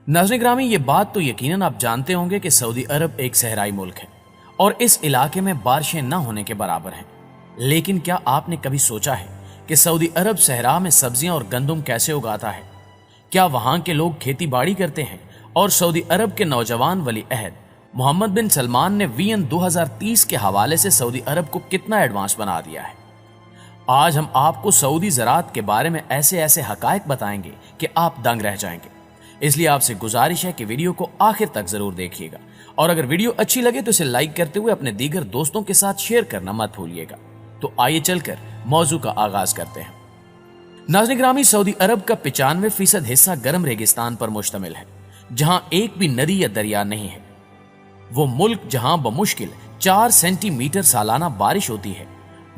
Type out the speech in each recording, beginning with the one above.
नाज़रीन ग्रामी, ये बात तो यकीनन आप जानते होंगे कि सऊदी अरब एक सहराई मुल्क है और इस इलाके में बारिशें न होने के बराबर हैं। लेकिन क्या आपने कभी सोचा है कि सऊदी अरब सहरा में सब्जियां और गंदम कैसे उगाता है? क्या वहां के लोग खेती बाड़ी करते हैं? और सऊदी अरब के नौजवान वली अहद मोहम्मद बिन सलमान ने विजन 2030 के हवाले से सऊदी अरब को कितना एडवांस बना दिया है? आज हम आपको सऊदी ज़राअत के बारे में ऐसे ऐसे हकायक बताएंगे कि आप दंग रह जाएंगे। इसलिए आपसे गुजारिश है कि वीडियो को आखिर तक जरूर देखिएगा और अगर वीडियो अच्छी लगे तो इसे लाइक करते हुए अपने दीगर दोस्तों के साथ शेयर करना मत भूलिएगा। तो आइए चलकर मौजू का आगाज करते हैं। नाज़रीन ग्रामी, सऊदी अरब का 95% हिस्सा गर्म रेगिस्तान पर मुश्तमिल है, जहां एक भी नदी या दरिया नहीं है। वो मुल्क जहां बमुश्किल 4 सेंटीमीटर सालाना बारिश होती है,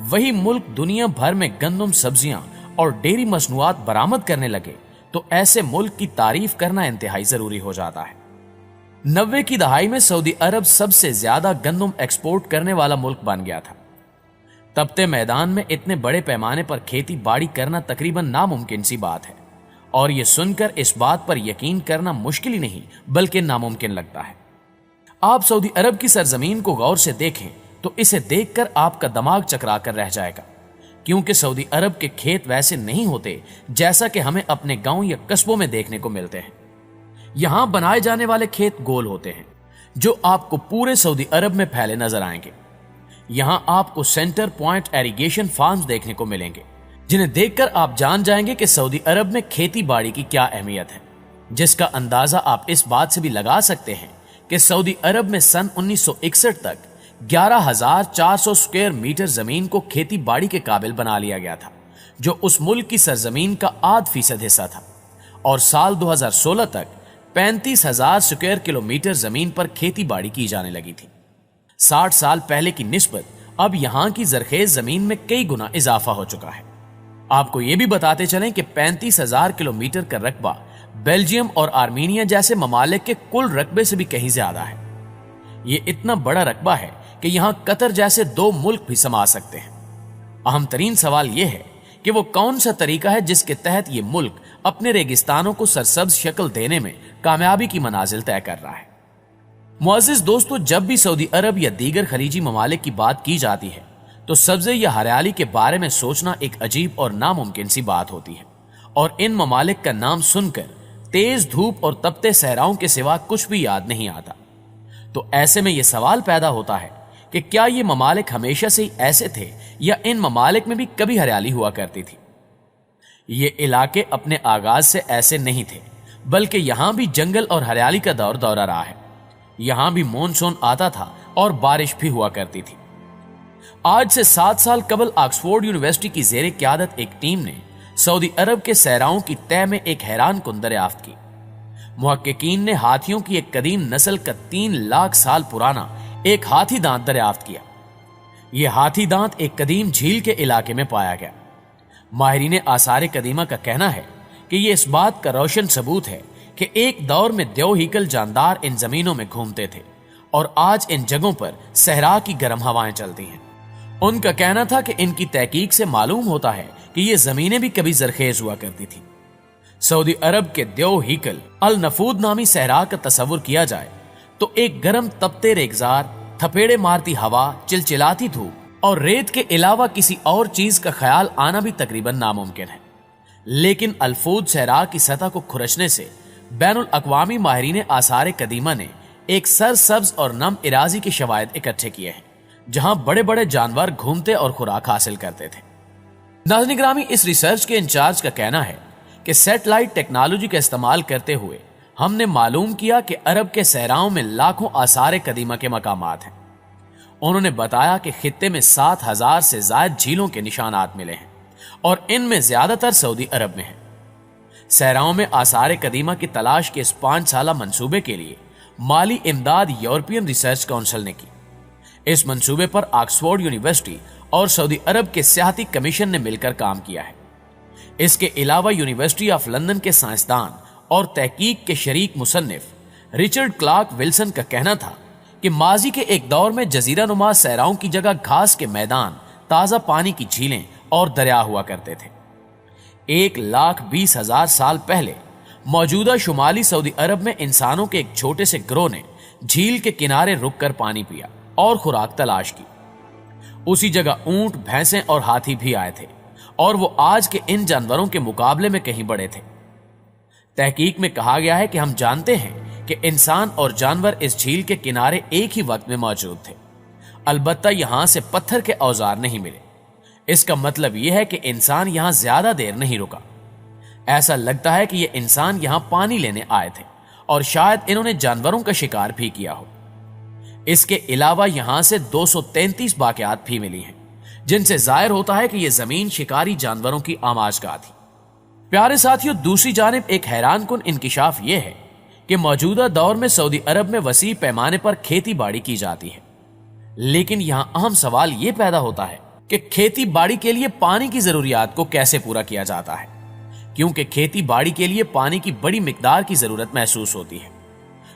वही मुल्क दुनिया भर में गंदम, सब्जियां और डेयरी मसनूआत बरामद करने लगे तो ऐसे मुल्क की तारीफ करना इंतहाई जरूरी हो जाता है। 90 की दहाई में सऊदी अरब सबसे ज्यादा गंदम एक्सपोर्ट करने वाला मुल्क बन गया था। तपते मैदान में इतने बड़े पैमाने पर खेती बाड़ी करना तकरीबन नामुमकिन सी बात है और यह सुनकर इस बात पर यकीन करना मुश्किल ही नहीं बल्कि नामुमकिन लगता है। आप सऊदी अरब की सरजमीन को गौर से देखें तो इसे देखकर आपका दिमाग चकरा कर रह जाएगा, क्योंकि सऊदी अरब के खेत वैसे नहीं होते जैसा कि हमें अपने गांव या कस्बों में देखने को मिलते हैं। यहां बनाए जाने वाले खेत गोल होते हैं जो आपको पूरे सऊदी अरब में फैले नजर आएंगे। यहां आपको सेंटर पॉइंट इरिगेशन फार्म्स देखने को मिलेंगे, जिन्हें देखकर आप जान जाएंगे कि सऊदी अरब में खेती बाड़ी की क्या अहमियत है, जिसका अंदाजा आप इस बात से भी लगा सकते हैं कि सऊदी अरब में सन 1961 तक 11,400 स्क्वायर मीटर जमीन को खेती बाड़ी के काबिल बना लिया गया था, जो उस मुल्क की सरजमीन का 8% हिस्सा था। और साल 2016 तक 35,000 स्क्वायर किलोमीटर जमीन पर खेती बाड़ी की जाने लगी थी। 60 साल पहले की निस्बत अब यहां की जरखेज जमीन में कई गुना इजाफा हो चुका है। आपको यह भी बताते चलें कि 35,000 किलोमीटर का रकबा बेल्जियम और आर्मीनिया जैसे ममालिक के कुल रकबे से भी कहीं ज्यादा है। यह इतना बड़ा रकबा है कि यहां कतर जैसे 2 मुल्क भी समा सकते हैं। अहम तरीन सवाल यह है कि वो कौन सा तरीका है जिसके तहत ये मुल्क अपने रेगिस्तानों को सरसब्ज शक्ल देने में कामयाबी की मनाजिल तय कर रहा है। मुअज़्ज़िज़ दोस्तों, जब भी सऊदी अरब या दीगर खलीजी ममालिक की बात की जाती है तो सब्जे या हरियाली के बारे में सोचना एक अजीब और नामुमकिन सी बात होती है और इन ममालिक का नाम सुनकर तेज धूप और तपते सहराओं के सिवा कुछ भी याद नहीं आता। तो ऐसे में यह सवाल पैदा होता है कि क्या ये ममालिक हमेशा से ही ऐसे थे या इन ममालिक में भी कभी हरियाली हुआ करती थी? ये इलाके अपने आगाज से ऐसे नहीं थे, बल्कि यहां भी जंगल और हरियाली का दौर दौरा रहा है। यहां भी मॉनसून आता था और बारिश भी हुआ करती थी। आज से 7 साल कबल ऑक्सफोर्ड यूनिवर्सिटी की ज़ेरे क़यादत एक टीम ने सऊदी अरब के सहराओं की तय में एक हैरान कुन दरियाफ्त की। मुहक्किकीन ने हाथियों की एक कदीम नस्ल का 3 लाख साल पुराना एक हाथी दांत दरियाफ्त किया। यह हाथी दांत एक कदीम झील के इलाके में पाया गया। माहिरीन आसार कदीमा का कहना है कि यह इस बात का रोशन सबूत है कि एक दौर में देवहीकल जानदार इन जमीनों में घूमते थे और आज इन जगहों पर सहरा की गर्म हवाएं चलती हैं। उनका कहना था कि इनकी तहकीक से मालूम होता है कि ये जमीनें भी कभी जरखेज हुआ करती थी। सऊदी अरब के देवहीकल अल नफूद नामी सहरा का तस्वुर किया जाए तो एक गर्म तपते रेगजार, थपेड़े मारती हवा, चिलचिलाती धूप और रेत के अलावा किसी और चीज का ख्याल आना भी तकरीबन नामुमकिन है। लेकिन अल्फूद सहरा की सतह को खुरचने से बैनुल अक़वामी माहिरीन आसार कदीमा ने एक सरसब्ज और नम इराजी के शवायद इकट्ठे किए हैं, जहां बड़े बड़े जानवर घूमते और खुराक हासिल करते थे। नाज़रीन ग्रामी, इस रिसर्च के इंचार्ज का कहना है कि सैटेलाइट टेक्नोलॉजी का इस्तेमाल करते हुए हमने मालूम किया कि अरब के सहराओं में लाखों आसार कदीमा के मकामात हैं। उन्होंने बताया कि खित्ते में 7,000 से ज्यादा झीलों के निशानात मिले हैं और इनमें ज्यादातर सऊदी अरब में हैं। सहराओं में आसार कदीमा की तलाश के इस 5 साला मंसूबे के लिए माली इमदाद यूरोपियन रिसर्च काउंसिल ने की। इस मंसूबे पर ऑक्सफोर्ड यूनिवर्सिटी और सऊदी अरब के सियाहती कमीशन ने मिलकर काम किया है। इसके अलावा यूनिवर्सिटी ऑफ लंदन के साइंसदान और तहकीक के शरीक मुसन्निफ रिचर्ड क्लार्क विल्सन का कहना था कि माजी के एक दौर में जजीरा नुमा सहराओं की जगह घास के मैदान, ताजा पानी की झीलें और दरिया हुआ करते थे। 1,20,000 साल पहले موجودہ شمالی سعودی عرب میں انسانوں کے ایک چھوٹے سے گروہ نے جھیل کے کنارے رک کر پانی پیا اور خوراک تلاش کی۔ اسی جگہ اونٹ، بھینسیں اور ہاتھی بھی آئے تھے، اور وہ آج کے ان جانوروں کے مقابلے میں کہیں بڑے تھے۔ تحقیق میں کہا گیا ہے کہ ہم جانتے ہیں کہ انسان اور جانور اس جھیل کے کنارے ایک ہی وقت میں موجود تھے، البتہ یہاں سے پتھر کے اوزار نہیں ملے۔ اس کا مطلب یہ ہے کہ انسان یہاں زیادہ دیر نہیں رکا۔ ایسا لگتا ہے کہ یہ انسان یہاں پانی لینے آئے تھے، اور شاید انہوں نے جانوروں کا شکار بھی کیا ہو۔ اس کے علاوہ یہاں سے 233 باقیات بھی ملی ہیں، جن سے ظاہر ہوتا ہے کہ یہ زمین شکاری جانوروں کی آماجگاہ تھی۔ پیارے ساتھیوں، دوسری جانب ایک حیران کن انکشاف یہ ہے کہ موجودہ دور میں سعودی عرب میں وسیع پیمانے پر کھیتی باڑی کی جاتی ہے، لیکن یہاں اہم سوال یہ پیدا ہوتا ہے کہ کھیتی باڑی کے لیے پانی کی ضروریات کو کیسے پورا کیا جاتا ہے، کیونکہ کھیتی باڑی کے لیے پانی کی بڑی مقدار کی ضرورت محسوس ہوتی ہے۔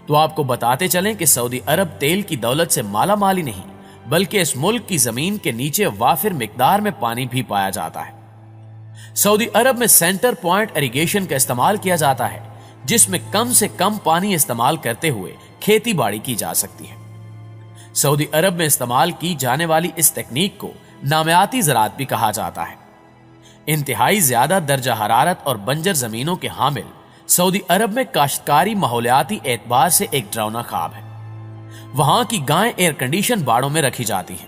تو آپ کو بتاتے چلیں کہ سعودی عرب تیل کی دولت سے مالا مال ہی نہیں، بلکہ اس ملک کی زمین کے نیچے وافر مقدار میں پانی بھی پایا جاتا ہے۔ سعودی عرب میں سینٹر پوائنٹ ایریگیشن کا استعمال کیا جاتا ہے، جس میں کم سے کم پانی استعمال کرتے ہوئے کھیتی باڑی کی جا سکتی ہے۔ سعودی عرب میں استعمال کی جانے والی اس تکنیک کو نامیاتی زراعت بھی کہا جاتا ہے۔ انتہائی زیادہ درجہ حرارت اور بنجر زمینوں کے حامل سعودی عرب میں کاشتکاری ماحولیاتی اعتبار سے ایک ڈراؤنا خواب ہے۔ وہاں کی گائیں ایئر کنڈیشن باڑوں میں رکھی جاتی ہیں۔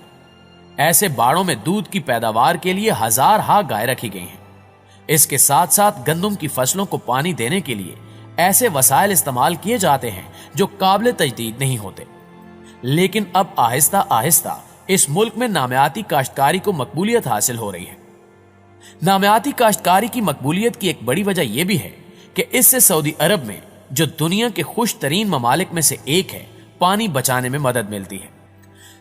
ایسے باڑوں میں دودھ کی پیداوار کے لیے ہزارہا گائے رکھی گئی ہیں۔ اس کے ساتھ ساتھ گندم کی فصلوں کو پانی دینے کے لیے ایسے وسائل استعمال کیے جاتے ہیں جو قابل تجدید نہیں ہوتے۔ لیکن اب آہستہ آہستہ اس ملک میں نامیاتی کاشتکاری کو مقبولیت حاصل ہو رہی ہے۔ نامیاتی کاشتکاری کی مقبولیت کی ایک بڑی وجہ یہ بھی ہے کہ اس سے سعودی عرب میں، جو دنیا کے خوش ترین ممالک میں سے ایک ہے، پانی بچانے میں مدد ملتی ہے۔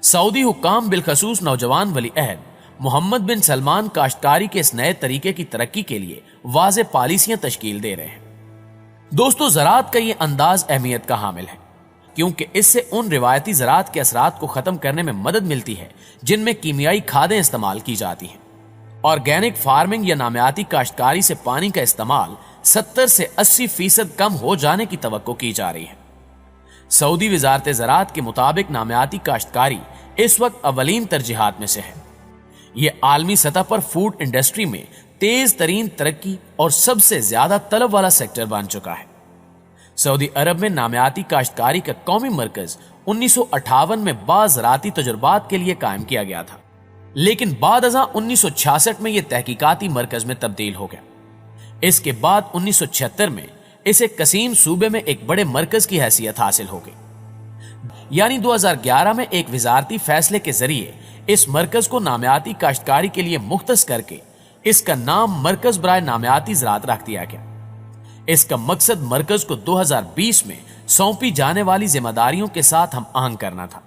سعودی حکام بالخصوص نوجوان ولی عہد محمد بن سلمان کاشتکاری کے اس نئے طریقے کی ترقی کے لیے واضح پالیسیاں تشکیل دے رہے ہیں۔ دوستو، زراعت کا یہ انداز اہمیت کا حامل ہے، کیونکہ اس سے ان روایتی زراعت کے اثرات کو ختم کرنے میں مدد ملتی ہے جن میں کیمیائی کھادیں استعمال کی جاتی ہیں۔ آرگینک فارمنگ یا نامیاتی کاشتکاری سے پانی کا استعمال 70 سے 80% کم ہو جانے کی توقع کی جا رہی ہے۔ سعودی وزارت زراعت کے مطابق نامیاتی کاشتکاری اس وقت اولین ترجیحات میں سے ہے۔ یہ عالمی سطح پر فوڈ انڈسٹری میں تیز ترین ترقی اور سب سے زیادہ طلب والا سیکٹر بن چکا ہے۔ سعودی عرب میں نامیاتی کاشتکاری کا قومی مرکز 1958 میں بعض زراعتی تجربات کے لیے قائم کیا گیا تھا، لیکن بعد ازاں 1966 میں یہ تحقیقاتی مرکز میں تبدیل ہو گیا۔ اس کے بعد 1976 میں اسے قسیم صوبے میں ایک بڑے مرکز کی حیثیت حاصل ہو گئی۔ یعنی 2011 میں ایک وزارتی فیصلے کے ذریعے اس مرکز کو نامیاتی کاشتکاری کے لیے مختص کر کے اس کا نام مرکز برائے نامیاتی زراعت رکھ دیا گیا۔ اس کا مقصد مرکز کو 2020 میں سونپی جانے والی ذمہ داریوں کے ساتھ ہم آہنگ کرنا تھا۔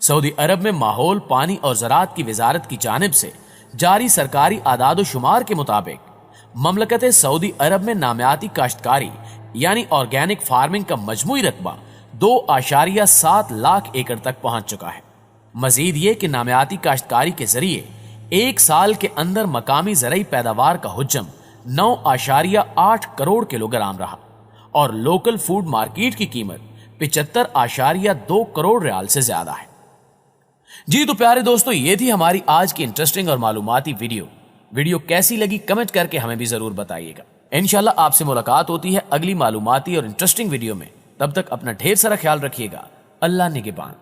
سعودی عرب میں ماحول، پانی اور زراعت کی وزارت کی جانب سے جاری سرکاری اعداد و شمار کے مطابق مملکت سعودی عرب میں نامیاتی کاشتکاری یعنی آرگینک فارمنگ کا مجموعی رقبہ 2.7 لاکھ ایکڑ تک پہنچ چکا ہے۔ مزید یہ کہ نامیاتی کاشتکاری کے ذریعے ایک سال کے اندر مقامی زرعی پیداوار کا حجم 9.8 کروڑ کلو گرام رہا، اور لوکل فوڈ مارکیٹ کی قیمت 75.2 کروڑ ریال سے زیادہ ہے۔ جی تو پیارے دوستو، یہ تھی ہماری آج کی انٹرسٹنگ اور معلوماتی ویڈیو کیسی لگی کمنٹ کر کے ہمیں بھی ضرور بتائیے گا۔ انشاءاللہ آپ سے ملاقات ہوتی ہے اگلی معلوماتی اور انٹرسٹنگ ویڈیو میں۔ تب تک اپنا ڈھیر سارا خیال رکھیے گا۔ اللہ نگہبان۔